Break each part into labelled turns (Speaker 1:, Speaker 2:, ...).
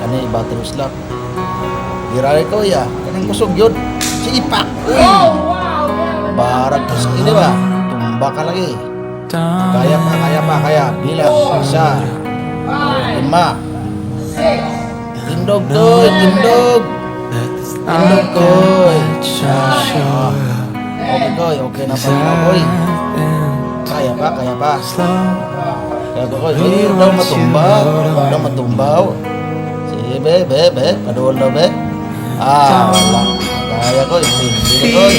Speaker 1: Ani battery slap. Giray ko ya, kanang kusog yun. Sige pak. Uy. Barag ko sa ini ba? Tumba ka lagi. Kaya. Bilang isa. 5. Tindog toy, tindog. Tindog koy. Okay koy, okay na pa na koy. Kaya pa. Kaya ko koy, daw matumbaw. Sige be, padul daw be. Wala. Kaya koy, hindi koy.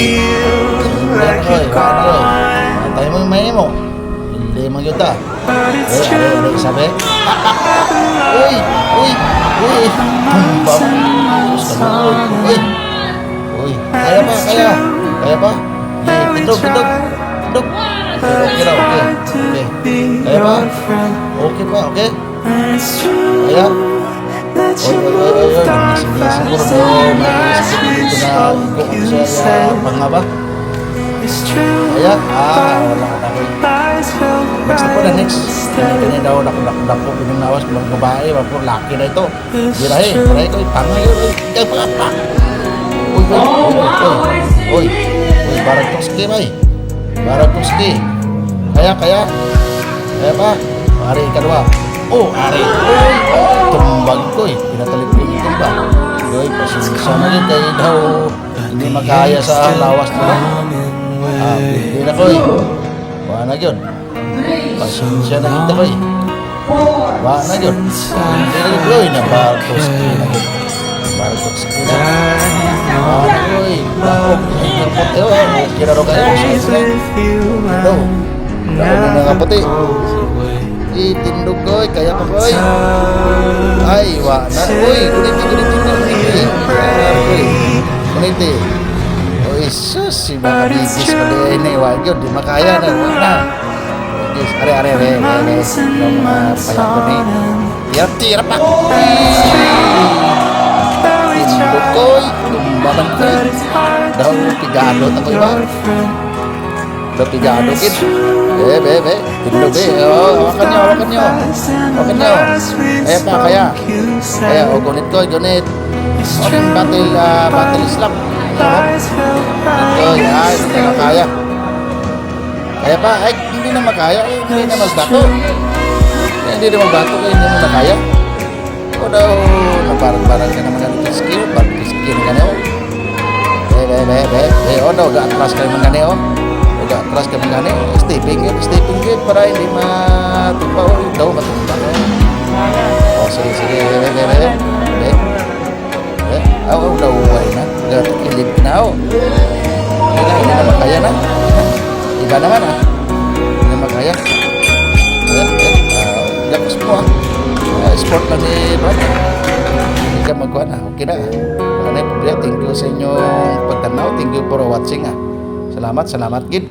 Speaker 1: Matay mo yung may mo. Hindi mo yun ta. Ano sabi? Uy. Tumbang. Uy. Kaya pa. Tindog. Okay. Kaya pa. Okay pa, okay. Kaya. Siguro may sa pangaba. Kaya, wala ka next na po na next. Kanya daw dako pininawas mga babae, mga laki na ito. Birahe ko, ipangay yun. Uy, barag toski bay. Kaya pa. Ari kadua. Ari. Tumbag ko pinatalit ko yung tumbag. Pasensya na yun kayo daw. Hindi makaya sa lawas nila. Hindi na ko Wala na yun. Pasensya na yun ko Wala na yun. Hindi na yun koy na bartoski na yun. Bartoski na. Wala na koy. Kira ro kayo. Ito. Dako na nga pati. Itindog koy. Kaya pa koy. Ay, wala na. Kuniti. Sus, si mga bigis pa din wag yun, di makaya na, wag na. Bigis, are, yung mga payang ko ni. Tira pa. Tindog koy, tumbaban koy. Daw, pigado na koy ba? Daw, pigado kid. Be. Tindog hawakan nyo. Kaya, gunit. Oring battle slap. Ito, yan, hindi na kaya. Kaya pa, hindi na makaya, hindi na magbato. Hindi na makaya. O daw, parang ka naman ganito skill, parang skill na ganito. O daw, ga-atras kayo mga ganito. Stepping yun, para hindi matumba. O daw, matumba. O, sige, be. Daw, na. Ilip na ako. Hindi na makaya na. Iba naman Hindi na makaya. Lapos mo sport lang ni Brad. Hindi ka magkuha na. Okay na. Thank you sa inyong pagtanaw. Thank you for watching Salamat, gid.